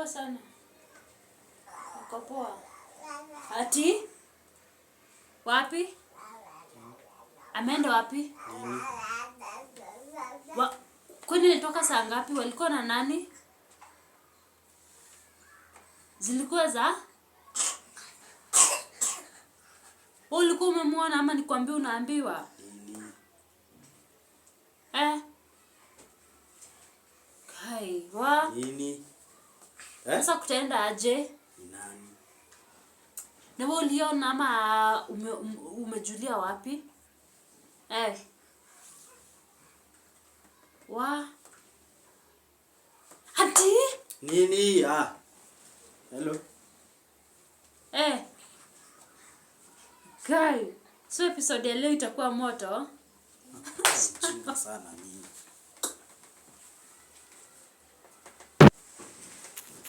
Poa sana. Uko poa? Ati? Wapi? Ameenda wapi? Kwani nitoka saa ngapi? Walikuwa na nani? Zilikuwa za? Wewe ulikuwa umemwona ama nikwambia unaambiwa? Kai, wa? Nini? Sasa kutaenda aje? Nani? Na wewe uliona ama umejulia wapi? Wa? Ati? Nini? Hello. Kai, so episode ya leo itakuwa moto. Mjinga sana nini?